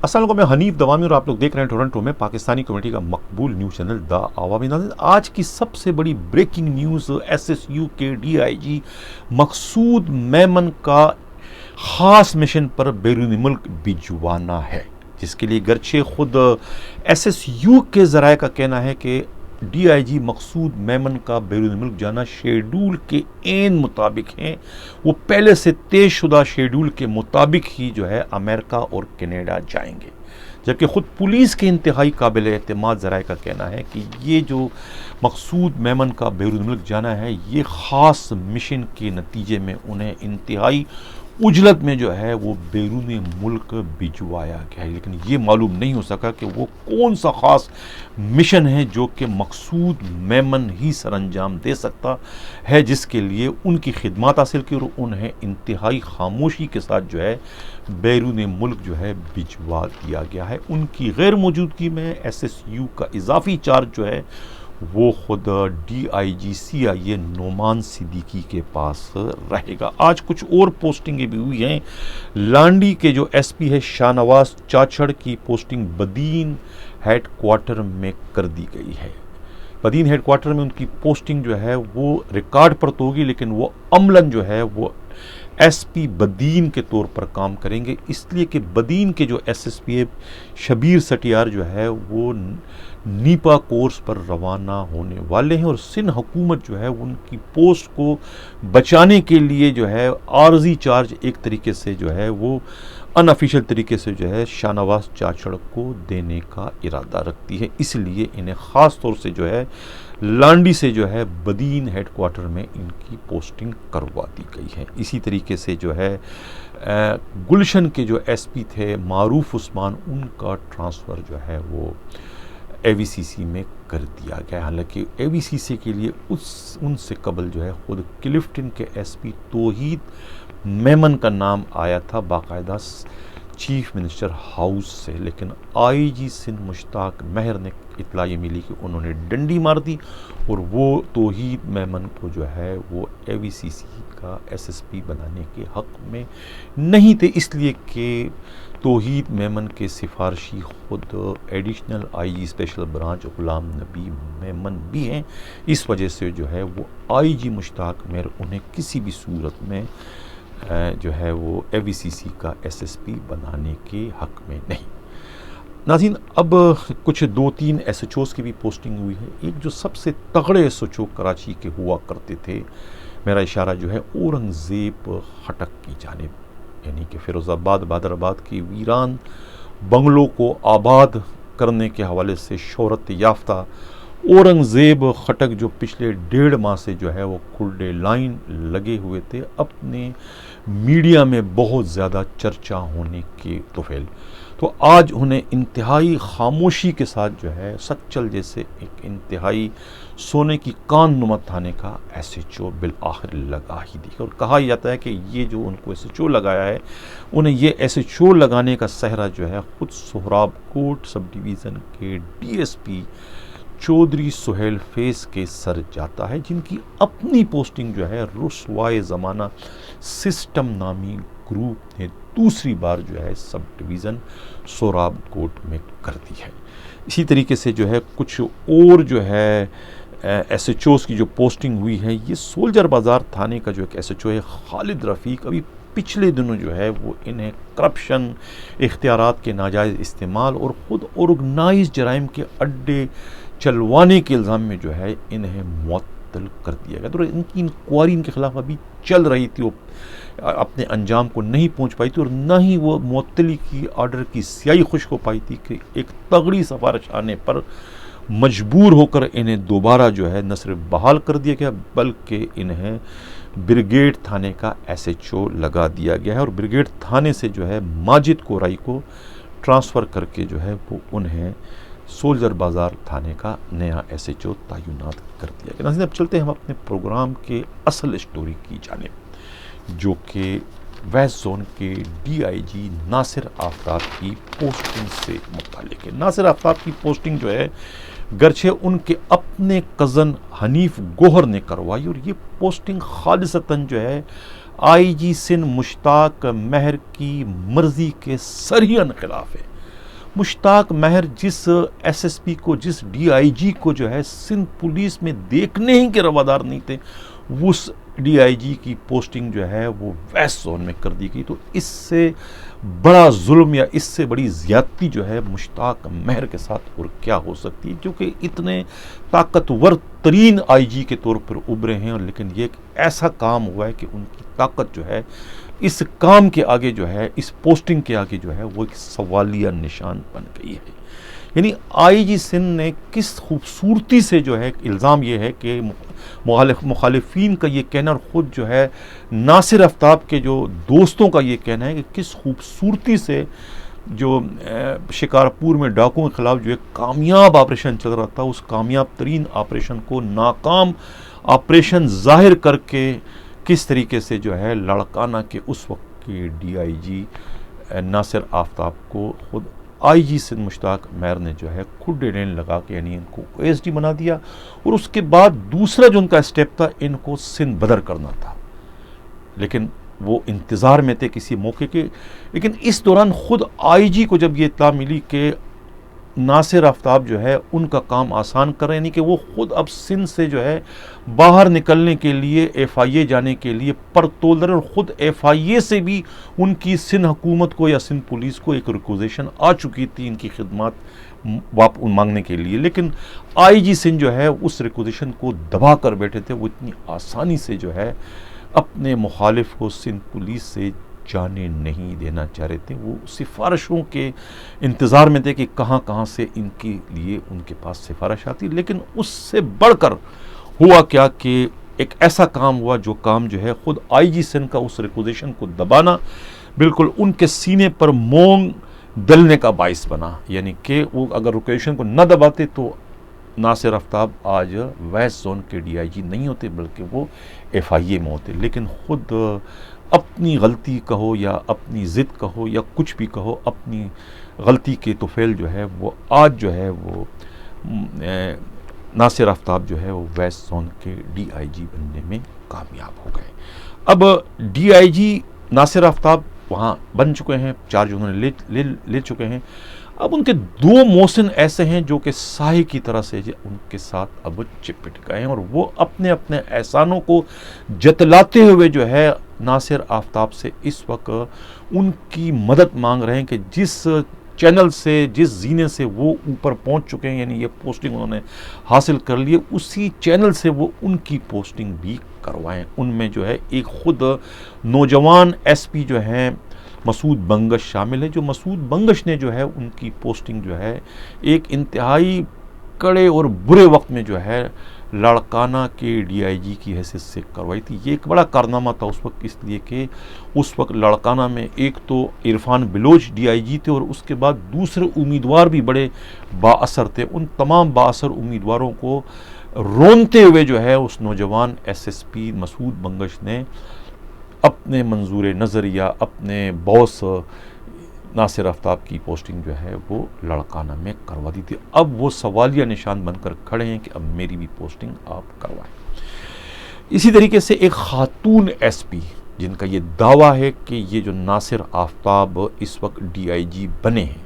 السلام علیکم، میں حنیف دوامی اور آپ لوگ دیکھ رہے ہیں ٹورنٹو میں پاکستانی کمیونٹی کا مقبول نیوز چینل دا عوامی ناظرین۔ آج کی سب سے بڑی breaking news, S S you کے ڈی آئی جی مقصود میمن کا خاص مشن پر بیرون ملک بھجوانا ہے، جس کے لیے گرچہ خود ایس ایس یو کے ذرائع کا کہنا ہے کہ ڈی آئی جی مقصود میمن کا بیرون ملک جانا شیڈول کے عین مطابق ہیں، وہ پہلے سے طے شدہ شیڈول کے مطابق ہی جو ہے امریکہ اور کینیڈا جائیں گے، جبکہ خود پولیس کے انتہائی قابل اعتماد ذرائع کا کہنا ہے کہ یہ جو مقصود میمن کا بیرون ملک جانا ہے، یہ خاص مشن کے نتیجے میں انہیں انتہائی اجلت میں جو ہے وہ بیرون ملک بھجوایا گیا ہے، لیکن یہ معلوم نہیں ہو سکا کہ وہ کون سا خاص مشن ہے جو کہ مقصود میمن ہی سر انجام دے سکتا ہے، جس کے لیے ان کی خدمات حاصل کی اور انہیں انتہائی خاموشی کے ساتھ جو ہے بیرون ملک جو ہے بھجوا دیا گیا ہے۔ ان کی غیر موجودگی میں ایس ایس یو کا اضافی چارج جو ہے وہ خود ڈی آئی جی سی آئی اے نعمان صدیقی کے پاس رہے گا۔ آج کچھ اور پوسٹنگیں بھی ہوئی ہیں۔ لانڈی کے جو ایس پی ہے شاہ نواز چاچڑ کی پوسٹنگ بدین ہیڈ کوارٹر میں کر دی گئی ہے۔ بدین ہیڈ کوارٹر میں ان کی پوسٹنگ جو ہے وہ ریکارڈ پر تو ہوگی، لیکن وہ عملاً جو ہے وہ ایس پی بدین کے طور پر کام کریں گے، اس لیے کہ بدین کے جو ایس ایس پی ہے شبیر سٹیار جو ہے وہ نیپا کورس پر روانہ ہونے والے ہیں، اور سندھ حکومت جو ہے ان کی پوسٹ کو بچانے کے لیے جو ہے عارضی چارج ایک طریقے سے جو ہے وہ ان آفیشیل طریقے سے جو ہے شاہ نواز چاچڑ کو دینے کا ارادہ رکھتی ہے، اس لیے انہیں خاص طور سے جو ہے لانڈی سے جو ہے بدین ہیڈ کوارٹر میں ان کی پوسٹنگ کروا دی گئی ہے۔ اسی طریقے سے جو ہے گلشن کے جو ایس پی تھے معروف عثمان، ان کا ٹرانسفر جو ہے وہ اے وی سی سی میں کر دیا گیا، حالانکہ اے وی سی سی کے لیے ان سے قبل جو ہے خود کلفٹن کے ایس پی توحید میمن کا نام آیا تھا باقاعدہ چیف منسٹر ہاؤس سے، لیکن آئی جی سندھ مشتاق مہر نے اطلاع یہ ملی کہ انہوں نے ڈنڈی مار دی اور وہ توحید میمن کو جو ہے وہ اے وی سی سی کا ایس ایس پی بنانے کے حق میں نہیں تھے، اس لیے کہ توحید میمن کے سفارشی خود additional I G special branch Ghulam Nabi Memon بھی ہیں، اس وجہ سے جو ہے وہ آئی جی مشتاق مہر انہیں کسی بھی صورت میں جو ہے وہ اے وی سی سی کا ایس ایس پی بنانے کے حق میں نہیں۔ ناظرین، اب کچھ 2-3 ایس ایچ اوز کی بھی پوسٹنگ ہوئی ہے۔ ایک جو سب سے تگڑے ایس ایچ او کراچی کے ہوا کرتے تھے، میرا اشارہ جو ہے اورنگزیب خٹک کی جانب، یعنی کہ فیروز آباد بہادر آباد کی ویران بنگلوں کو آباد کرنے کے حوالے سے شہرت یافتہ اورنگزیب خٹک، جو پچھلے 1.5 ماہ سے جو ہے وہ کھلے لائن لگے ہوئے تھے اپنے میڈیا میں بہت زیادہ چرچا ہونے کے طفیل، تو آج انہیں انتہائی خاموشی کے ساتھ جو ہے سچل جیسے ایک انتہائی سونے کی کان نما تھانے کا ایس ایچ او بالآخر لگا ہی دی، اور کہا جاتا ہے کہ یہ جو ان کو ایس ایچ او لگایا ہے، انہیں یہ ایس ایچ او لگانے کا سہرا جو ہے خود سہراب کوٹ سب ڈویژن کے D S P Chaudhry Sohail Faiz کے سر جاتا ہے، جن کی اپنی پوسٹنگ جو ہے رسوائے زمانہ سسٹم نامی گروپ نے دوسری بار جو ہے سب ڈویژن سہراب کوٹ میں کر دی ہے۔ اسی طریقے سے جو ہے کچھ اور جو ہے ایس ایچ اوز کی جو پوسٹنگ ہوئی ہے، یہ سولجر بازار تھانے کا جو ایک ایس ایچ او ہے خالد رفیق، ابھی پچھلے دنوں جو ہے وہ انہیں کرپشن، اختیارات کے ناجائز استعمال اور خود آرگنائز جرائم کے اڈے چلوانے کے الزام میں جو ہے انہیں معطل کر دیا گیا، تو ان کی انکوائری ان کے خلاف ابھی چل رہی تھی، وہ اپنے انجام کو نہیں پہنچ پائی تھی، اور نہ ہی وہ معطلی کی آرڈر کی سیاہی خشک ہو پائی تھی کہ ایک تگڑی سفارش آنے پر مجبور ہو کر انہیں دوبارہ جو ہے نہ صرف بحال کر دیا گیا بلکہ انہیں بریگیڈ تھانے کا ایس ایچ او لگا دیا گیا ہے، اور بریگیڈ تھانے سے جو ہے ماجد کورائی کو ٹرانسفر کر کے جو ہے وہ انہیں سولجر بازار تھانے کا نیا ایس ایچ او تعینات کر دیا گیا۔ ناظرین، اب چلتے ہیں ہم اپنے پروگرام کے اصل اسٹوری کی جانب، جو کہ ویسٹ زون کے ڈی آئی جی ناصر آفتاب کی پوسٹنگ سے متعلق ہے۔ ناصر آفتاب کی پوسٹنگ جو ہے گرچہ ان کے اپنے کزن حنیف گوہر نے کروائی، اور یہ پوسٹنگ خالصتاً جو ہے آئی جی سندھ مشتاق مہر کی مرضی کے صریحاً خلاف ہے۔ مشتاق مہر جس ایس ایس پی کو، جس ڈی آئی جی کو جو ہے سندھ پولیس میں دیکھنے ہی کے روادار نہیں تھے، اس ڈی آئی جی کی پوسٹنگ جو ہے وہ ویسٹ زون میں کر دی گئی. تو اس سے بڑا ظلم یا اس سے بڑی زیادتی جو ہے مشتاق مہر کے ساتھ اور کیا ہو سکتی ہے، کیونکہ اتنے طاقتور ترین آئی جی کے طور پر ابھرے ہیں، اور لیکن یہ ایک ایسا کام ہوا ہے کہ ان کی طاقت جو ہے اس کام کے آگے جو ہے، اس پوسٹنگ کے آگے جو ہے وہ ایک سوالیہ نشان بن گئی ہے. یعنی آئی جی سندھ نے کس خوبصورتی سے جو ہے، الزام یہ ہے کہ مخالفین کا یہ کہنا اور خود جو ہے ناصر آفتاب کے جو دوستوں کا یہ کہنا ہے کہ کس خوبصورتی سے جو شکارپور میں ڈاکوں کے خلاف جو ایک کامیاب آپریشن چل رہا تھا، اس کامیاب ترین آپریشن کو ناکام آپریشن ظاہر کر کے کس طریقے سے جو ہے لاڑکانہ کے اس وقت کے ڈی آئی جی ناصر آفتاب کو خود آئی جی سندھ مشتاق مہر نے جو ہے خود ڈیڈین لگا کے یعنی ان کو ایس ڈی بنا دیا، اور اس کے بعد دوسرا جو ان کا اسٹیپ تھا ان کو سندھ بدر کرنا تھا. لیکن وہ انتظار میں تھے کسی موقع کے. لیکن اس دوران خود آئی جی کو جب یہ اطلاع ملی کہ ناصر آفتاب جو ہے ان کا کام آسان کر رہے ہیں، یعنی کہ وہ خود اب سندھ سے جو ہے باہر نکلنے کے لیے ایف آئی اے جانے کے لیے پر تول رہے، اور خود ایف آئی اے سے بھی ان کی سندھ حکومت کو یا سندھ پولیس کو ایک ریکوزیشن آ چکی تھی ان کی خدمات مانگنے کے لیے. لیکن آئی جی سندھ جو ہے اس ریکوزیشن کو دبا کر بیٹھے تھے. وہ اتنی آسانی سے جو ہے اپنے مخالف کو سندھ پولیس سے جانے نہیں دینا چاہ رہے تھے. وہ سفارشوں کے انتظار میں تھے کہ کہاں کہاں سے ان کے لیے ان کے پاس سفارش آتی. لیکن اس سے بڑھ کر ہوا کیا کہ ایک ایسا کام ہوا جو کام جو ہے خود آئی جی سندھ کا اس ریکوزیشن کو دبانا بالکل ان کے سینے پر مونگ دلنے کا باعث بنا. یعنی کہ وہ اگر ریکوزیشن کو نہ دباتے تو ناصر آفتاب آج ویسٹ زون کے ڈی آئی جی نہیں ہوتے بلکہ وہ ایف آئی اے میں ہوتے. لیکن خود اپنی غلطی کہو یا اپنی ضد کہو یا کچھ بھی کہو، اپنی غلطی کے طفیل جو ہے وہ آج جو ہے وہ ناصر آفتاب جو ہے وہ ویسٹ زون کے ڈی آئی جی بننے میں کامیاب ہو گئے. اب ڈی آئی جی ناصر آفتاب وہاں بن چکے ہیں، چارج انہوں نے لے چکے ہیں. اب ان کے دو محسن ایسے ہیں جو کہ سائے کی طرح سے ان کے ساتھ اب چپٹ گئے ہیں، اور وہ اپنے اپنے احسانوں کو جتلاتے ہوئے جو ہے ناصر آفتاب سے اس وقت ان کی مدد مانگ رہے ہیں کہ جس چینل سے، جس زینے سے وہ اوپر پہنچ چکے ہیں، یعنی یہ پوسٹنگ انہوں نے حاصل کر لی ہے، اسی چینل سے وہ ان کی پوسٹنگ بھی کروائیں. ان میں جو ہے ایک خود نوجوان ایس پی جو ہیں مسعود بنگش شامل ہے. جو مسعود بنگش نے جو ہے ان کی پوسٹنگ جو ہے ایک انتہائی کڑے اور برے وقت میں جو ہے لاڑکانہ کے ڈی آئی جی کی حیثیت سے کروائی تھی. یہ ایک بڑا کارنامہ تھا اس وقت، اس لیے کہ اس وقت لاڑکانہ میں ایک تو عرفان بلوچ ڈی آئی جی تھے، اور اس کے بعد دوسرے امیدوار بھی بڑے با اثر تھے. ان تمام با اثر امیدواروں کو رونتے ہوئے جو ہے اس نوجوان ایس ایس پی مسعود بنگش نے اپنے منظور نظر یا اپنے باس ناصر آفتاب کی پوسٹنگ جو ہے وہ لاڑکانہ میں کروا دی تھی. اب وہ سوالیہ نشان بن کر کھڑے ہیں کہ اب میری بھی پوسٹنگ آپ کروائیں. اسی طریقے سے ایک خاتون ایس پی جن کا یہ دعویٰ ہے کہ یہ جو ناصر آفتاب اس وقت ڈی آئی جی بنے ہیں،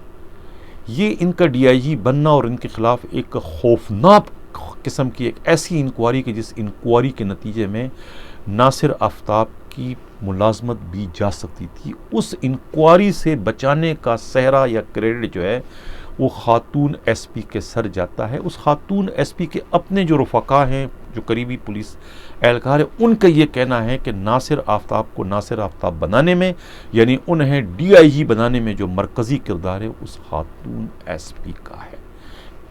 یہ ان کا ڈی آئی جی بننا اور ان کے خلاف ایک خوفناک قسم کی ایک ایسی انکوائری کہ جس انکوائری کے نتیجے میں ناصر آفتاب کی ملازمت بھی جا سکتی تھی، اس انکوائری سے بچانے کا سہرا یا کریڈٹ جو ہے وہ خاتون ایس پی کے سر جاتا ہے. اس خاتون ایس پی کے اپنے جو رفقا ہیں، جو قریبی پولیس اہلکار ہیں، ان کا یہ کہنا ہے کہ ناصر آفتاب کو ناصر آفتاب بنانے میں، یعنی انہیں ڈی آئی جی بنانے میں جو مرکزی کردار ہے اس خاتون ایس پی کا ہے،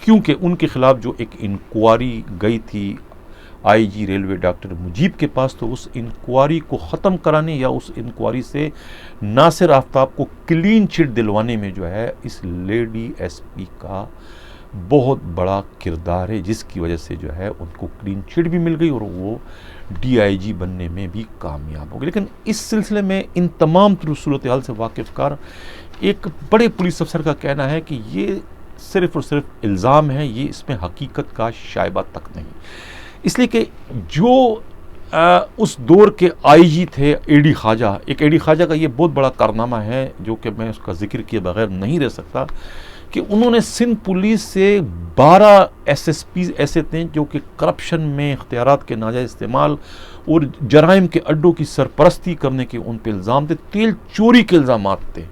کیونکہ ان کے خلاف جو ایک انکوائری گئی تھی آئی جی ریلوے ڈاکٹر مجیب کے پاس، تو اس انکوائری کو ختم کرانے یا اس انکوائری سے ناصر آفتاب کو کلین چٹ دلوانے میں جو ہے اس لیڈی ایس پی کا بہت بڑا کردار ہے، جس کی وجہ سے جو ہے ان کو کلین چٹ بھی مل گئی اور وہ ڈی آئی جی بننے میں بھی کامیاب ہو گئے. لیکن اس سلسلے میں ان تمام صورتحال سے واقف کار ایک بڑے پولیس افسر کا کہنا ہے کہ یہ صرف اور صرف الزام ہے، یہ اس میں حقیقت کا شائبہ تک نہیں. اس لیے کہ جو اس دور کے آئی جی تھے اے ڈی خواجہ، ایک اے ڈی خواجہ کا یہ بہت بڑا کارنامہ ہے جو کہ میں اس کا ذکر کیے بغیر نہیں رہ سکتا، کہ انہوں نے سندھ پولیس سے 12 ایس ایس پیز ایسے تھے جو کہ کرپشن میں اختیارات کے ناجائز استعمال اور جرائم کے اڈوں کی سرپرستی کرنے کے ان پہ الزام تھے، تیل چوری کے الزامات تھے.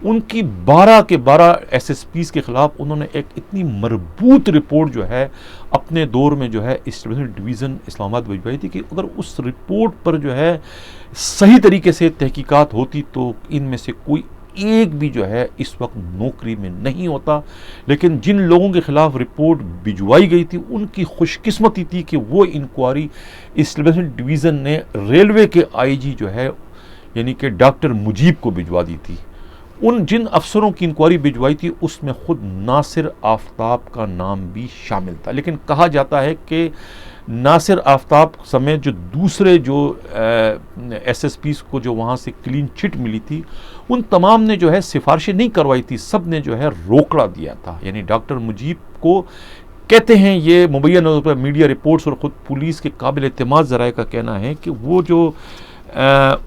ان کی 12 کے 12 ایس ایس پیز کے خلاف انہوں نے ایک اتنی مربوط رپورٹ جو ہے اپنے دور میں جو ہے اسٹیبلشمنٹ ڈویژن اسلام آباد بھجوائی تھی، کہ اگر اس رپورٹ پر جو ہے صحیح طریقے سے تحقیقات ہوتی تو ان میں سے کوئی ایک بھی جو ہے اس وقت نوکری میں نہیں ہوتا. لیکن جن لوگوں کے خلاف رپورٹ بھجوائی گئی تھی ان کی خوش قسمتی تھی کہ وہ انکوائری اسٹیبلشمنٹ ڈویژن نے ریلوے کے آئی جی جو ہے یعنی کہ ڈاکٹر مجیب کو بھجوا دی تھی. ان جن افسروں کی انکوائری بھجوائی تھی اس میں خود ناصر آفتاب کا نام بھی شامل تھا. لیکن کہا جاتا ہے کہ ناصر آفتاب سمیت جو دوسرے جو ایس ایس پیز کو جو وہاں سے کلین چٹ ملی تھی ان تمام نے جو ہے سفارشیں نہیں کروائی تھی، سب نے جو ہے روکڑا دیا تھا. یعنی ڈاکٹر مجیب کو کہتے ہیں، یہ مبینہ طور پر میڈیا رپورٹس اور خود پولیس کے قابل اعتماد ذرائع کا کہنا ہے کہ وہ جو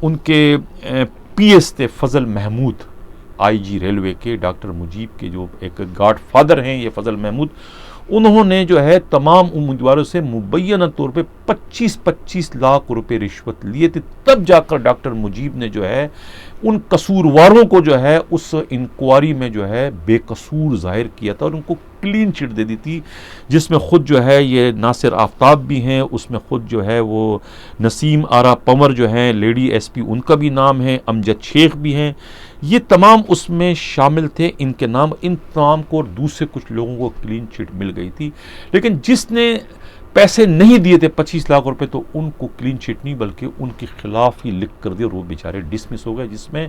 ان کے پی ایس تھے فضل محمود، آئی جی ریلوے کے، ڈاکٹر مجیب کے جو ایک گاڈ فادر ہیں یہ فضل محمود، انہوں نے جو ہے تمام امیدواروں سے مبینہ طور پہ 25 لاکھ روپے رشوت لیے تھے. تب جا کر ڈاکٹر مجیب نے جو ہے ان قصورواروں کو جو ہے اس انکوائری میں جو ہے بے قصور ظاہر کیا تھا اور ان کو کلین چٹ دے دی تھی، جس میں خود جو ہے یہ ناصر آفتاب بھی ہیں، اس میں خود جو ہے وہ نسیم آرا پنور جو ہیں لیڈی ایس پی ان کا بھی نام ہے، امجد شیخ بھی ہیں، یہ تمام اس میں شامل تھے. ان کے نام ان تمام کو اور دوسرے کچھ لوگوں کو کلین چٹ مل گئی تھی. لیکن جس نے پیسے نہیں دیے تھے 25 لاکھ روپے تو ان کو کلین چٹ نہیں بلکہ ان کے خلاف ہی لکھ کر دیا اور وہ بیچارے ڈسمس ہو گئے، جس میں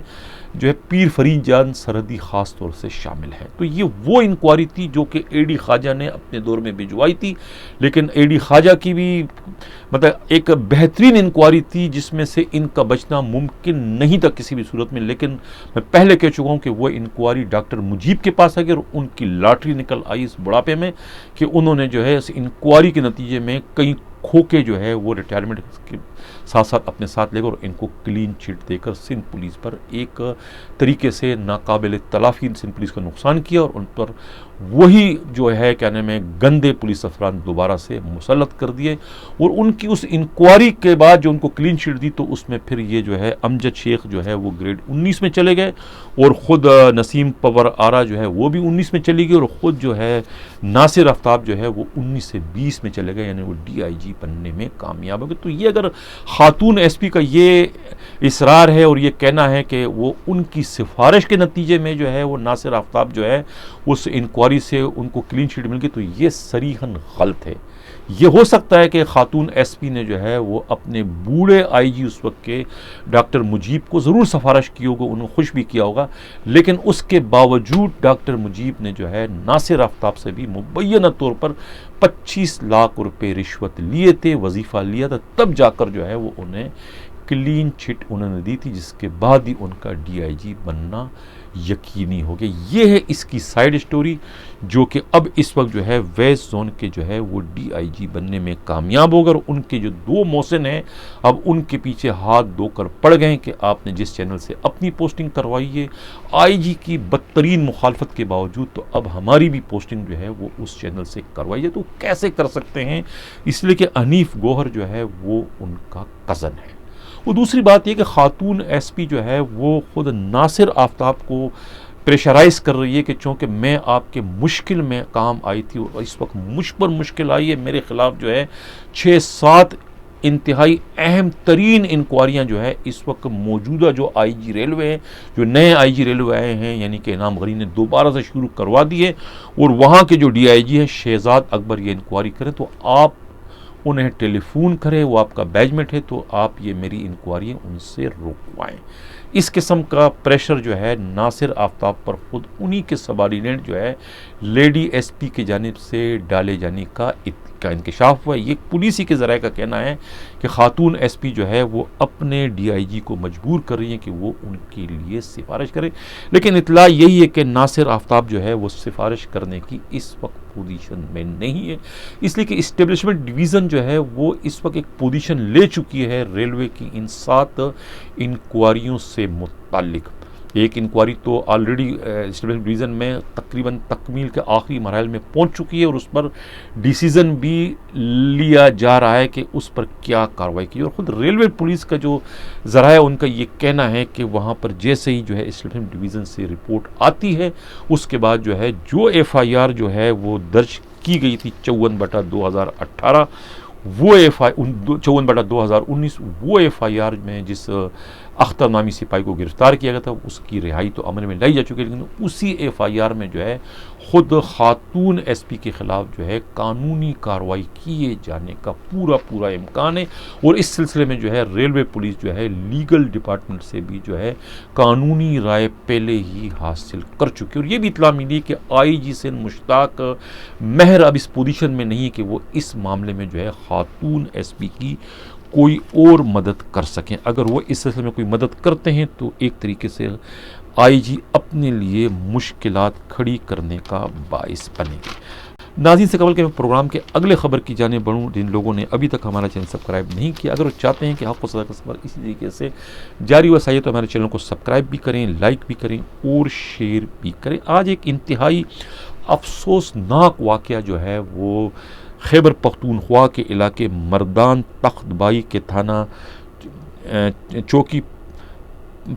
جو ہے پیر فرید جان سرحدی خاص طور سے شامل ہے. تو یہ وہ انکوائری تھی جو کہ اے ڈی خواجہ نے اپنے دور میں بھجوائی تھی. لیکن اے ڈی خواجہ کی بھی مطلب ایک بہترین انکوائری تھی جس میں سے ان کا بچنا ممکن نہیں تھا کسی بھی صورت میں. لیکن میں پہلے کہہ چکا ہوں کہ وہ انکوائری ڈاکٹر مجیب کے پاس آ گئی اور ان کی لاٹری نکل آئی اس بڑھاپے میں کہ انہوں نے جو ہے اس انکوائری کے نتیجے میں کئی کھوکے جو ہے وہ ریٹائرمنٹ کے ساتھ ساتھ اپنے ساتھ لے کر اور ان کو کلین چٹ دے کر سندھ پولیس پر ایک طریقے سے ناقابل تلافی سندھ پولیس کا نقصان کیا اور ان پر وہی جو ہے کیا نام ہے گندے پولیس افراد دوبارہ سے مسلط کر دیے. اور ان کی اس انکوائری کے بعد جو ان کو کلین چٹ دی تو اس میں پھر یہ جو ہے امجد شیخ جو ہے وہ گریڈ 19 میں چلے گئے اور خود نسیم پنور آرا جو ہے وہ بھی 19 میں چلی گئی اور خود جو ہے ناصر آفتاب جو ہے وہ 19 سے 20 میں چلے گئے، یعنی وہ ڈی آئی جی بننے میں کامیاب ہو گئے. تو یہ اگر خاتون ایس پی کا یہ اصرار ہے اور یہ کہنا ہے کہ وہ ان کی سفارش کے نتیجے میں جو ہے وہ ناصر آفتاب جو ہے اس انکوائری سے ان کو کلین چٹ مل گئی، تو یہ صریحاً غلط ہے. یہ ہو سکتا ہے کہ خاتون ایس پی نے جو ہے وہ اپنے بوڑھے آئی جی اس وقت کے ڈاکٹر مجیب کو ضرور سفارش کی ہوگا، انہوں خوش بھی کیا ہوگا، لیکن اس کے باوجود ڈاکٹر مجیب نے جو ہے ناصر آفتاب سے بھی مبینہ طور پر 25 لاکھ روپے رشوت لیے تھے، وظیفہ لیا تھا. تب جا کر جو ہے وہ انہیں کلین چٹ انہوں نے دی تھی، جس کے بعد ہی ان کا ڈی آئی جی بننا یقینی ہو گیا. یہ ہے اس کی سائیڈ اسٹوری جو کہ اب اس وقت جو ہے ویسٹ زون کے جو ہے وہ ڈی آئی جی بننے میں کامیاب ہو گئے اور ان کے جو 2 محسن ہیں اب ان کے پیچھے ہاتھ دھو کر پڑ گئے کہ آپ نے جس چینل سے اپنی پوسٹنگ کروائی ہے آئی جی کی بدترین مخالفت کے باوجود، تو اب ہماری بھی پوسٹنگ جو ہے وہ اس چینل سے کروائی ہے. تو کیسے کر سکتے ہیں؟ اس لیے کہ حنیف گوہر جو ہے وہ ان کا کزن ہے. وہ دوسری بات یہ کہ خاتون ایس پی جو ہے وہ خود ناصر آفتاب کو پریشرائز کر رہی ہے کہ چونکہ میں آپ کے مشکل میں کام آئی تھی اور اس وقت مجھ پر مشکل آئی ہے، میرے خلاف جو ہے 6-7 انتہائی اہم ترین انکوائریاں جو ہے اس وقت موجودہ جو آئی جی ریلوے ہیں، جو نئے آئی جی ریلوے آئے ہیں یعنی کہ انعام غنی نے دوبارہ سے شروع کروا دی ہے اور وہاں کے جو ڈی آئی جی ہیں شہزاد اکبر یہ انکوائری کریں تو آپ انہیں ٹیلی فون کریں، وہ آپ کا بیچمنٹ ہے تو آپ یہ میری انکوائری ان سے روکوائیں. اس قسم کا پریشر جو ہے ناصر آفتاب پر خود انہی کے سبارڈینیٹ جو ہے لیڈی ایس پی کی جانب سے ڈالے جانے کا انکشاف ہوا. یہ پولیسی کے ذرائع کا کہنا ہے کہ خاتون ایس پی جو ہے وہ اپنے ڈی آئی جی کو مجبور کر رہی ہیں کہ وہ ان کے لیے سفارش کرے، لیکن اطلاع یہی ہے کہ ناصر آفتاب جو ہے وہ سفارش کرنے کی اس وقت پوزیشن میں نہیں ہے، اس لیے کہ اسٹیبلشمنٹ ڈویژن جو ہے وہ اس وقت ایک پوزیشن لے چکی ہے ریلوے کی ان 7 انکوائریوں سے متعلق. ایک انکوائری تو آلریڈی اسٹیٹ ڈویژن میں تقریباً تکمیل کے آخری مراحل میں پہنچ چکی ہے اور اس پر ڈیسیزن بھی لیا جا رہا ہے کہ اس پر کیا کارروائی کی. اور خود ریلوے پولیس کا جو ذرائع ان کا یہ کہنا ہے کہ وہاں پر جیسے ہی جو ہے اسٹیٹ ڈویژن سے رپورٹ آتی ہے اس کے بعد جو ہے جو ایف آئی آر جو ہے وہ درج کی گئی تھی 54/2018 وہ 54/2019 وہ ایف آئی آر میں جس اختر نامی سپاہی کو گرفتار کیا گیا تھا اس کی رہائی تو عمل میں لائی جا چکی ہے، لیکن اسی ایف آئی آر میں جو ہے خود خاتون ایس پی کے خلاف جو ہے قانونی کارروائی کیے جانے کا پورا امکان ہے. اور اس سلسلے میں جو ہے ریلوے پولیس جو ہے لیگل ڈپارٹمنٹ سے بھی جو ہے قانونی رائے پہلے ہی حاصل کر چکی ہے. اور یہ بھی اطلاع ملی کہ آئی جی سندھ مشتاق مہر اب اس پوزیشن میں نہیں کہ وہ اس معاملے میں جو ہے خاتون ایس پی کی کوئی اور مدد کر سکیں. اگر وہ اس سلسلے میں کوئی مدد کرتے ہیں تو ایک طریقے سے آئی جی اپنے لیے مشکلات کھڑی کرنے کا باعث بنے گی. ناظرین سے قبل کہ میں پروگرام کے اگلے خبر کی جانب بڑھوں، جن لوگوں نے ابھی تک ہمارا چینل سبسکرائب نہیں کیا، اگر وہ چاہتے ہیں کہ حق و صدر کا سفر اسی طریقے سے جاری و ساری تو ہمارے چینل کو سبسکرائب بھی کریں، لائک بھی کریں اور شیئر بھی کریں. آج ایک انتہائی افسوسناک واقعہ جو ہے وہ خیبر پختونخوا کے علاقے مردان تخت بائی کے تھانہ چوکی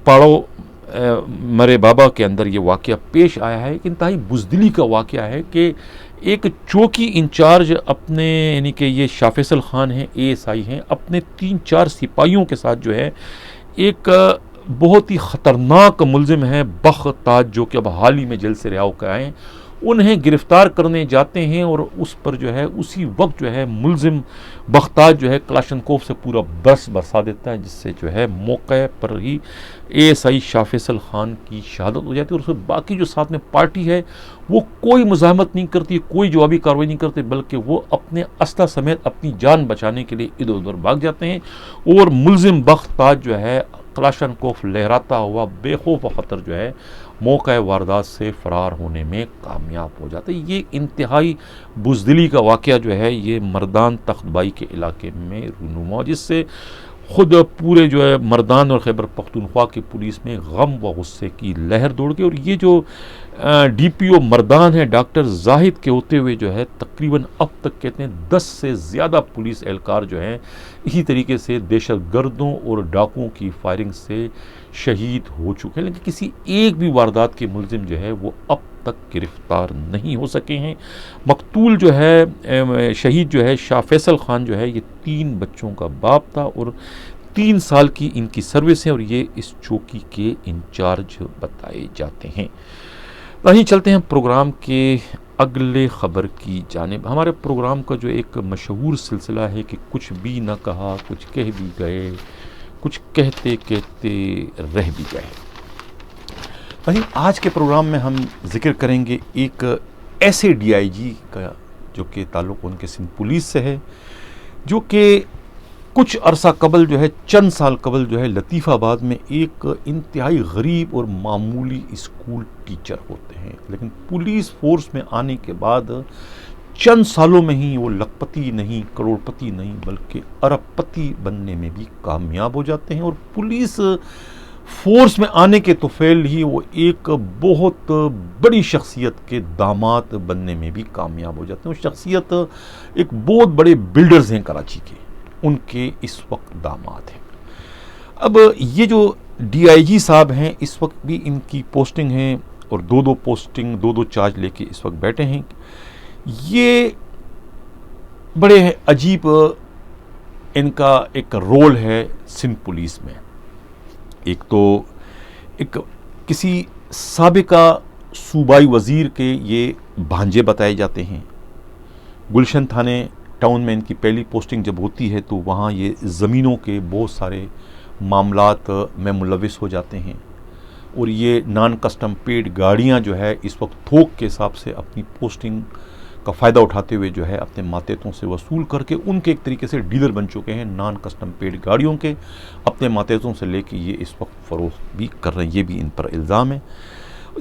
پاڑو مرے بابا کے اندر یہ واقعہ پیش آیا ہے. ایک انتہائی بزدلی کا واقعہ ہے کہ ایک چوکی انچارج اپنے یعنی کہ یہ شاہ فیصل خان ہیں، اے ایس آئی ہیں، اپنے 3-4 سپاہیوں کے ساتھ جو ہے ایک بہت ہی خطرناک ملزم ہے بخ تاج، جو کہ اب حال ہی میں جیل سے رہا ہو کے آئے ہیں، انہیں گرفتار کرنے جاتے ہیں اور اس پر جو ہے اسی وقت جو ہے ملزم بختاج جو ہے کلاشنکوف سے پورا برسا دیتا ہے، جس سے جو ہے موقع پر ہی اے ایس آئی شاہ فیصل خان کی شہادت ہو جاتی ہے. اور اس میں باقی جو ساتھ میں پارٹی ہے وہ کوئی مزاحمت نہیں کرتی، کوئی جوابی کارروائی نہیں کرتے، بلکہ وہ اپنے اسلحہ سمیت اپنی جان بچانے کے لیے ادھر ادھر بھاگ جاتے ہیں. اور ملزم بختاج جو ہے کلاشنکوف لہراتا ہوا بے خوف و خطر جو ہے موقع واردات سے فرار ہونے میں کامیاب ہو جاتے. یہ انتہائی بزدلی کا واقعہ جو ہے یہ مردان تخت بائی کے علاقے میں رونما، جس سے خود پورے جو ہے مردان اور خیبر پختونخوا کی پولیس میں غم و غصے کی لہر دوڑ گئی. اور یہ جو ڈی پی او مردان ہے ڈاکٹر زاہد کے ہوتے ہوئے جو ہے تقریباً اب تک کہتے ہیں 10 سے زیادہ پولیس اہلکار جو ہیں اسی طریقے سے دہشت گردوں اور ڈاکوؤں کی فائرنگ سے شہید ہو چکے ہیں، لیکن کسی ایک بھی واردات کے ملزم جو ہے وہ اب تک گرفتار نہیں ہو سکے ہیں. مقتول جو ہے شہید جو ہے شاہ فیصل خان جو ہے یہ 3 بچوں کا باپ تھا اور 3 سال کی ان کی سروس ہے اور یہ اس چوکی کے انچارج بتائے جاتے ہیں. وہیں چلتے ہیں پروگرام کے اگلے خبر کی جانب. ہمارے پروگرام کا جو ایک مشہور سلسلہ ہے کہ کچھ بھی نہ کہا، کچھ کہہ بھی گئے، کچھ کہتے کہتے رہ بھی گئے. وہیں آج کے پروگرام میں ہم ذکر کریں گے ایک ایسے ڈی آئی جی کا جو کہ تعلق ان کے سندھ پولیس سے ہے، جو کہ کچھ عرصہ قبل جو ہے چند سال قبل جو ہے لطیف آباد میں ایک انتہائی غریب اور معمولی اسکول ٹیچر ہوتے ہیں، لیکن پولیس فورس میں آنے کے بعد چند سالوں میں ہی وہ لکھپتی نہیں، کروڑ پتی نہیں، بلکہ ارب پتی بننے میں بھی کامیاب ہو جاتے ہیں. اور پولیس فورس میں آنے کے توفیل ہی وہ ایک بہت بڑی شخصیت کے داماد بننے میں بھی کامیاب ہو جاتے ہیں. وہ شخصیت ایک بہت بڑے بلڈرز ہیں کراچی کے، ان کے اس وقت داماد ہیں. اب یہ جو ڈی آئی جی صاحب ہیں اس وقت بھی ان کی پوسٹنگ ہیں اور 2 پوسٹنگ 2 چارج لے کے اس وقت بیٹھے ہیں. یہ بڑے عجیب ان کا ایک رول ہے سندھ پولیس میں. ایک تو ایک کسی سابقہ صوبائی وزیر کے یہ بھانجے بتائے جاتے ہیں. گلشن تھانے ٹاؤن میں ان کی پہلی پوسٹنگ جب ہوتی ہے تو وہاں یہ زمینوں کے بہت سارے معاملات میں ملوث ہو جاتے ہیں اور یہ نان کسٹم پیڈ گاڑیاں جو ہے اس وقت تھوک کے حساب سے اپنی پوسٹنگ کا فائدہ اٹھاتے ہوئے جو ہے اپنے ماتحتوں سے وصول کر کے ان کے ایک طریقے سے ڈیلر بن چکے ہیں نان کسٹم پیڈ گاڑیوں کے. اپنے ماتحتوں سے لے کے یہ اس وقت فروخت بھی کر رہے ہیں. یہ بھی ان پر الزام ہے.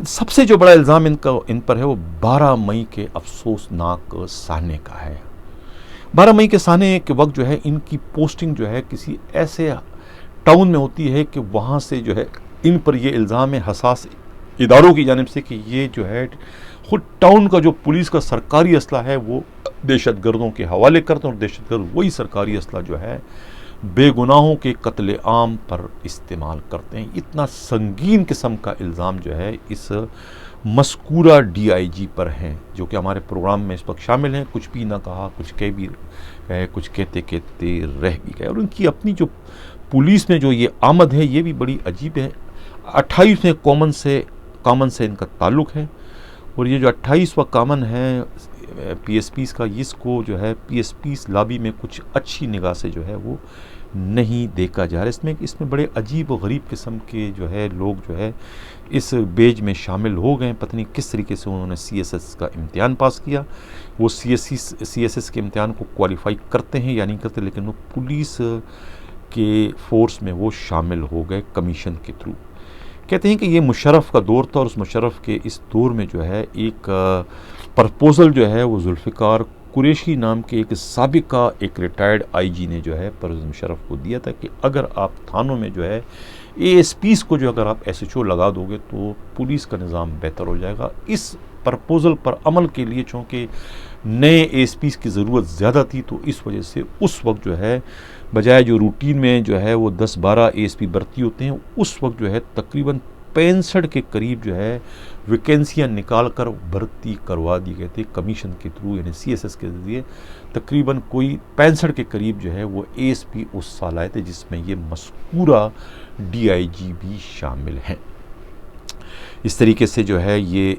سب سے جو بڑا الزام ان پر ہے وہ 12 مئی کے افسوسناک سانحے کا ہے. 12 مئی کے سانحے کے وقت جو ہے ان کی پوسٹنگ جو ہے کسی ایسے ٹاؤن میں ہوتی ہے کہ وہاں سے جو ہے ان پر یہ الزام ہے حساس اداروں کی جانب سے کہ یہ جو ہے خود ٹاؤن کا جو پولیس کا سرکاری اسلحہ ہے وہ دہشت گردوں کے حوالے کرتے ہیں، اور دہشت گرد وہی سرکاری اسلحہ جو ہے بے گناہوں کے قتل عام پر استعمال کرتے ہیں۔ اتنا سنگین قسم کا الزام جو ہے اس مذکورہ ڈی آئی جی پر ہیں، جو کہ ہمارے پروگرام میں اس وقت شامل ہیں۔ کچھ بھی نہ کہا، کچھ کہہ بھی گئے، کچھ کہتے کہتے رہ بھی گئے، اور ان کی اپنی جو پولیس میں جو یہ آمد ہے یہ بھی بڑی عجیب ہے۔ 28ویں کامن سے ان کا تعلق ہے، اور یہ جو 28واں کامن ہے پی ایس پیز کا، اس کو جو ہے پی ایس پیز لابی میں کچھ اچھی نگاہ سے جو ہے وہ نہیں دیکھا جا رہا۔ اس میں بڑے عجیب و غریب قسم کے جو ہے لوگ جو ہے اس بیج میں شامل ہو گئے۔ پتہ نہیں کس طریقے سے انہوں نے سی ایس ایس کا امتحان پاس کیا، وہ سی ایس ایس کے امتحان کو کوالیفائی کرتے ہیں یا نہیں کرتے، لیکن وہ پولیس کے فورس میں وہ شامل ہو گئے کمیشن کے تھرو۔ کہتے ہیں کہ یہ مشرف کا دور تھا، اور اس مشرف کے اس دور میں جو ہے ایک پرپوزل جو ہے وہ ذوالفقار قریشی نام کے ایک سابقہ ایک ریٹائرڈ آئی جی نے جو ہے پرویز مشرف کو دیا تھا کہ اگر آپ تھانوں میں جو ہے اے ایس پیز کو جو اگر آپ ایس ایچ او لگا دو گے تو پولیس کا نظام بہتر ہو جائے گا۔ اس پرپوزل پر عمل کے لیے چونکہ نئے اے ایس پیز کی ضرورت زیادہ تھی، تو اس وجہ سے اس وقت جو ہے بجائے جو روٹین میں جو ہے وہ 10-12 اے ایس پی بھرتی ہوتے ہیں، اس وقت جو ہے تقریباً 65 کے قریب جو ہے ویکینسیاں نکال کر بھرتی کروا دی گئے تھے کمیشن کے تھرو، یعنی سی ایس ایس کے ذریعے۔ تقریباً کوئی 65 کے قریب جو ہے وہ اے ایس پی اس سال آئے تھے، جس میں یہ مذکورہ ڈی آئی جی بھی شامل ہیں۔ اس طریقے سے جو ہے یہ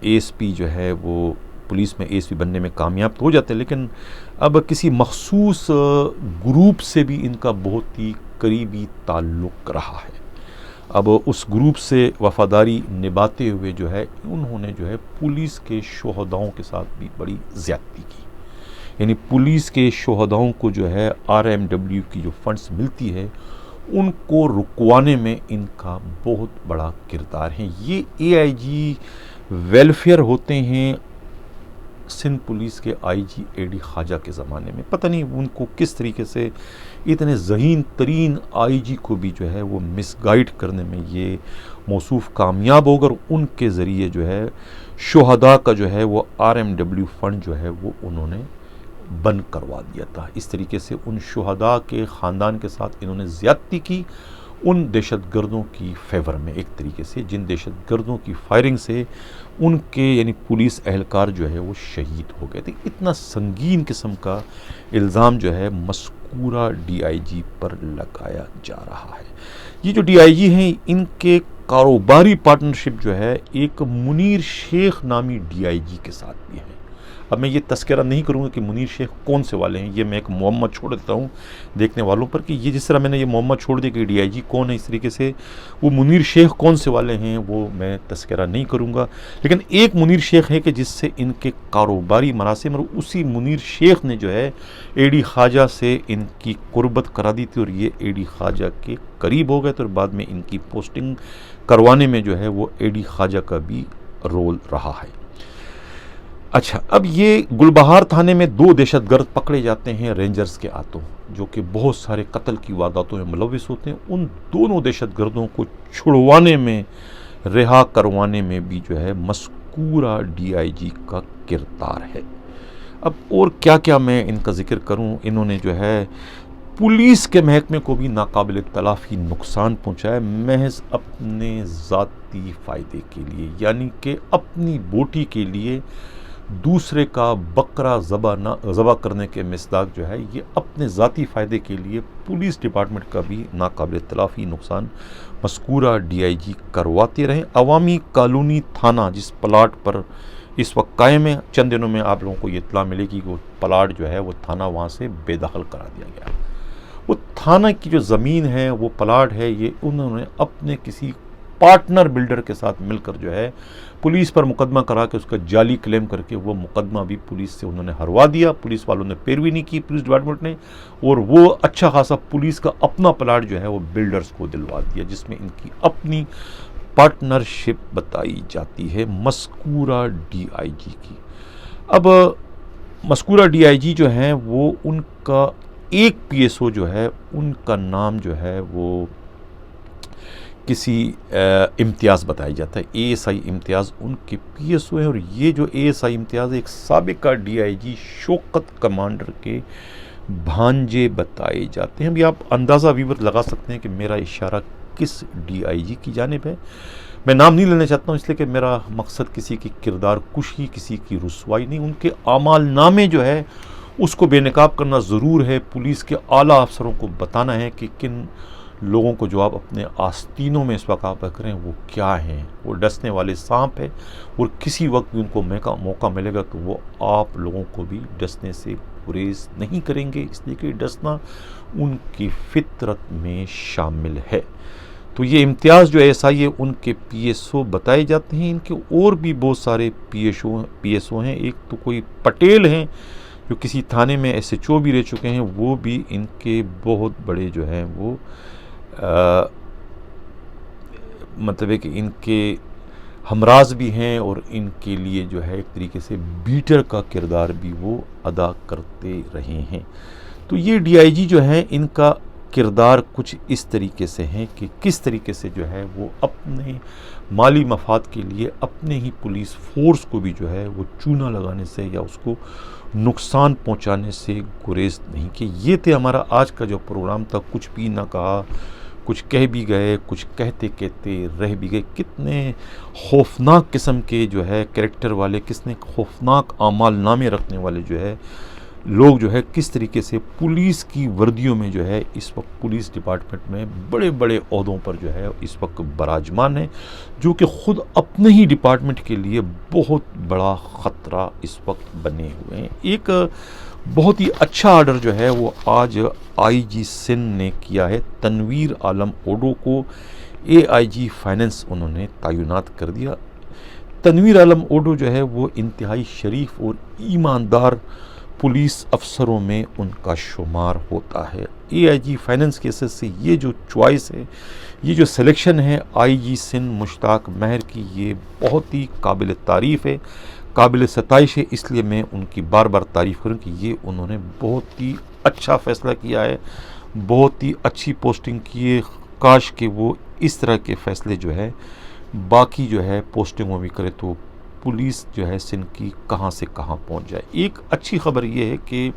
اے ایس پی جو ہے وہ پولیس میں اے ایس پی بننے میں کامیاب تو ہو جاتے ہیں، لیکن اب کسی مخصوص گروپ سے بھی ان کا بہت ہی قریبی تعلق رہا ہے۔ اب اس گروپ سے وفاداری نبھاتے ہوئے جو ہے انہوں نے جو ہے پولیس کے شہداؤں کے ساتھ بھی بڑی زیادتی کی، یعنی پولیس کے شہداؤں کو جو ہے آر ایم ڈبلیو کی جو فنڈز ملتی ہے ان کو رکوانے میں ان کا بہت بڑا کردار ہے۔ یہ اے آئی جی ویلفیئر ہوتے ہیں سندھ پولیس کے آئی جی اے ڈی خواجہ کے زمانے میں۔ پتہ نہیں ان کو کس طریقے سے اتنے ذہین ترین آئی جی کو بھی جو ہے وہ مس گائیڈ کرنے میں یہ موصوف کامیاب ہو کر ان کے ذریعے جو ہے شہداء کا جو ہے وہ آر ایم ڈبلیو فنڈ جو ہے وہ انہوں نے بند کروا دیا تھا۔ اس طریقے سے ان شہداء کے خاندان کے ساتھ انہوں نے زیادتی کی ان دہشت گردوں کی فیور میں، ایک طریقے سے جن دہشت گردوں کی فائرنگ سے ان کے یعنی پولیس اہلکار جو ہے وہ شہید ہو گئے تھے۔ اتنا سنگین قسم کا الزام جو ہے مذکورہ ڈی آئی جی پر لگایا جا رہا ہے۔ یہ جو ڈی آئی جی ہیں ان کے کاروباری پارٹنرشپ جو ہے ایک منیر شیخ نامی ڈی آئی جی کے ساتھ بھی ہے۔ اب میں یہ تذکرہ نہیں کروں گا کہ منیر شیخ کون سے والے ہیں، یہ میں ایک معمہ چھوڑ دیتا ہوں دیکھنے والوں پر کہ یہ جس طرح میں نے یہ معمہ چھوڑ دیا کہ ڈی آئی جی کون ہے، اس طریقے سے وہ منیر شیخ کون سے والے ہیں وہ میں تذکرہ نہیں کروں گا۔ لیکن ایک منیر شیخ ہے کہ جس سے ان کے کاروباری مراسم، اور اسی منیر شیخ نے جو ہے اے ڈی خواجہ سے ان کی قربت کرا دی تھی، اور یہ اے ڈی خواجہ کے قریب ہو گئے تھے، اور بعد میں ان کی پوسٹنگ کروانے میں جو ہے وہ اے ڈی خواجہ کا بھی رول رہا ہے۔ اچھا، اب یہ گلبہار تھانے میں 2 دہشت گرد پکڑے جاتے ہیں رینجرز کے ہاتھوں، جو کہ بہت سارے قتل کی وارداتوں میں ملوث ہوتے ہیں۔ ان دونوں دہشت گردوں کو چھڑوانے میں، رہا کروانے میں بھی جو ہے مذکورہ ڈی آئی جی کا کردار ہے۔ اب اور کیا کیا میں ان کا ذکر کروں، انہوں نے جو ہے پولیس کے محکمے کو بھی ناقابل تلافی نقصان پہنچایا، محض اپنے ذاتی فائدے کے لیے، یعنی کہ اپنی بوٹی کے لیے دوسرے کا بکرا ذبح کرنے کے مصداق جو ہے یہ اپنے ذاتی فائدے کے لیے پولیس ڈپارٹمنٹ کا بھی ناقابل تلافی نقصان مذکورہ ڈی آئی جی کرواتے رہے۔ عوامی کالونی تھانہ جس پلاٹ پر اس وقت قائم ہے، چند دنوں میں آپ لوگوں کو یہ اطلاع ملے گی کہ وہ پلاٹ جو ہے وہ تھانہ وہاں سے بے دخل کرا دیا گیا۔ وہ تھانہ کی جو زمین ہے، وہ پلاٹ ہے، یہ انہوں نے اپنے کسی پارٹنر بلڈر کے ساتھ مل کر جو ہے پولیس پر مقدمہ کرا کے اس کا جعلی کلیم کر کے وہ مقدمہ بھی پولیس سے انہوں نے ہروا دیا۔ پولیس والوں نے پیروی نہیں کی، پولیس ڈپارٹمنٹ نے، اور وہ اچھا خاصا پولیس کا اپنا پلاٹ جو ہے وہ بلڈرز کو دلوا دیا، جس میں ان کی اپنی پارٹنرشپ بتائی جاتی ہے مذکورہ ڈی آئی جی کی۔ اب مذکورہ ڈی آئی جی جو ہیں وہ ان کا ایک پی ایس او جو ہے ان کا نام جو ہے وہ کسی امتیاز بتایا جاتا ہے، اے ایس آئی امتیاز ان کے پی ایس او ہیں، اور یہ جو اے ایس آئی امتیاز ایک سابقہ D I G Shaukat commander کے بھانجے بتائے جاتے ہیں۔ ابھی آپ اندازہ ویور لگا سکتے ہیں کہ میرا اشارہ کس ڈی آئی جی کی جانب ہے۔ میں نام نہیں لینا چاہتا ہوں اس لیے کہ میرا مقصد کسی کی کردار کشی، کسی کی رسوائی نہیں، ان کے اعمال نامے جو ہے اس کو بے نقاب کرنا ضرور ہے۔ پولیس کے اعلیٰ افسروں کو بتانا ہے کہ کن لوگوں کو جو آپ اپنے آستینوں میں اس وقت آپ رکھ رہے ہیں وہ کیا ہیں، وہ ڈسنے والے سانپ ہیں، اور کسی وقت بھی ان کو موقع ملے گا تو وہ آپ لوگوں کو بھی ڈسنے سے گریز نہیں کریں گے، اس لیے کہ ڈسنا ان کی فطرت میں شامل ہے۔ تو یہ امتیاز جو ایس آئی ہے ان کے پی ایس او بتائے جاتے ہیں۔ ان کے اور بھی بہت سارے پی ایس او ہیں۔ ایک تو کوئی پٹیل ہیں جو کسی تھانے میں ایس ایچ او بھی رہ چکے ہیں، وہ بھی ان کے بہت بڑے جو ہیں وہ مطلب ہے کہ ان کے ہمراز بھی ہیں، اور ان کے لیے جو ہے ایک طریقے سے بیٹر کا کردار بھی وہ ادا کرتے رہے ہیں۔ تو یہ ڈی آئی جی جو ہیں ان کا کردار کچھ اس طریقے سے ہیں کہ کس طریقے سے جو ہے وہ اپنے مالی مفاد کے لیے اپنے ہی پولیس فورس کو بھی جو ہے وہ چونا لگانے سے یا اس کو نقصان پہنچانے سے گریز نہیں کہ۔ یہ تھے ہمارا آج کا جو پروگرام تھا، کچھ بھی نہ کہا، کچھ کہہ بھی گئے، کچھ کہتے کہتے رہ بھی گئے۔ کتنے خوفناک قسم کے جو ہے کریکٹر والے، کتنے خوفناک اعمال نامے رکھنے والے جو ہے لوگ جو ہے کس طریقے سے پولیس کی وردیوں میں جو ہے اس وقت پولیس ڈپارٹمنٹ میں بڑے بڑے عہدوں پر جو ہے اس وقت براجمان ہیں، جو کہ خود اپنے ہی ڈپارٹمنٹ کے لیے بہت بڑا خطرہ اس وقت بنے ہوئے ہیں۔ ایک بہت ہی اچھا آرڈر جو ہے وہ آج آئی جی سندھ نے کیا ہے۔ تنویر عالم اوڈو کو اے آئی جی فائننس انہوں نے تعینات کر دیا۔ تنویر عالم اوڈو جو ہے وہ انتہائی شریف اور ایماندار پولیس افسروں میں ان کا شمار ہوتا ہے۔ اے آئی جی فائننس کے حیثیت سے یہ جو چوائس ہے، یہ جو سلیکشن ہے آئی جی سندھ مشتاق مہر کی، یہ بہت ہی قابل تعریف ہے، قابل ستائش ہے۔ اس لیے میں ان کی بار بار تعریف کروں کہ یہ انہوں نے بہت ہی اچھا فیصلہ کیا ہے، بہت ہی اچھی پوسٹنگ کی ہے۔ کاش کہ وہ اس طرح کے فیصلے جو ہے باقی جو ہے پوسٹنگوں میں کرے تو پولیس جو ہے سندھ کی کہاں سے کہاں پہنچ جائے۔ ایک اچھی خبر یہ ہے کہ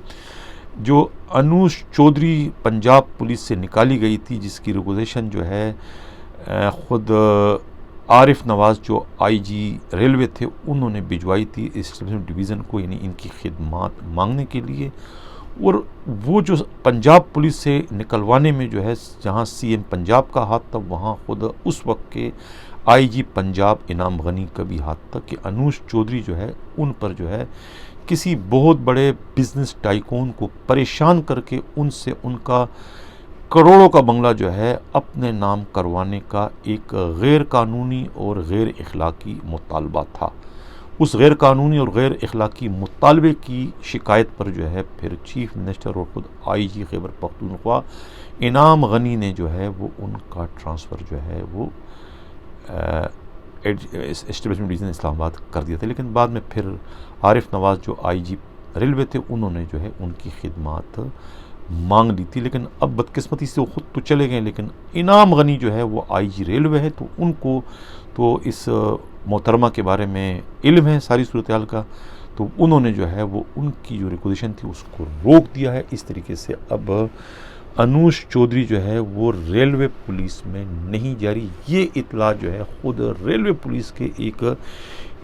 جو انوش چودھری پنجاب پولیس سے نکالی گئی تھی، جس کی ریگولیشن جو ہے خود عارف نواز جو آئی جی ریلوے تھے انہوں نے بھجوائی تھی اسٹیشن ڈویژن کو، یعنی ان کی خدمات مانگنے کے لیے، اور وہ جو پنجاب پولیس سے نکلوانے میں جو ہے جہاں سی ایم پنجاب کا ہاتھ تھا، وہاں خود اس وقت کے آئی جی پنجاب انعام غنی کا بھی ہاتھ تھا کہ انوش چودھری جو ہے ان پر جو ہے کسی بہت بڑے بزنس ٹائکون کو پریشان کر کے ان سے ان کا کروڑوں کا بنگلہ جو ہے اپنے نام کروانے کا ایک غیر قانونی اور غیر اخلاقی مطالبہ تھا۔ اس غیر قانونی اور غیر اخلاقی مطالبے کی شکایت پر جو ہے پھر چیف منسٹر اور خود آئی جی خیبر پختونخوا انعام غنی نے جو ہے وہ ان کا ٹرانسفر جو ہے وہ اسٹیبلشمنٹ ڈویژن اسلام آباد کر دیا تھا، لیکن بعد میں پھر عارف نواز جو آئی جی ریلوے تھے انہوں نے جو ہے ان کی خدمات مانگ لی تھی، لیکن اب بدقسمتی سے وہ خود تو چلے گئے، لیکن انعام غنی جو ہے وہ آئی جی ریلوے ہے، تو ان کو تو اس محترمہ کے بارے میں علم ہے ساری صورتحال کا، تو انہوں نے جو ہے وہ ان کی جو ریکوزیشن تھی اس کو روک دیا ہے۔ اس طریقے سے اب انوش چودھری جو ہے وہ ریلوے پولیس میں نہیں جاری۔ یہ اطلاع جو ہے خود ریلوے پولیس کے ایک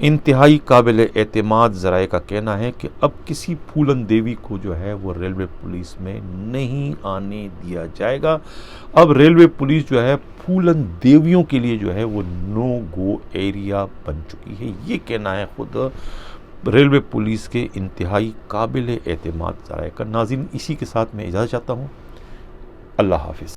انتہائی قابل اعتماد ذرائع کا کہنا ہے کہ اب کسی پھولن دیوی کو جو ہے وہ ریلوے پولیس میں نہیں آنے دیا جائے گا۔ اب ریلوے پولیس جو ہے پھولن دیویوں کے لیے جو ہے وہ نو گو ایریا بن چکی ہے، یہ کہنا ہے خود ریلوے پولیس کے انتہائی قابل اعتماد ذرائع کا۔ ناظرین، اسی کے ساتھ میں اجازت چاہتا ہوں، اللہ حافظ۔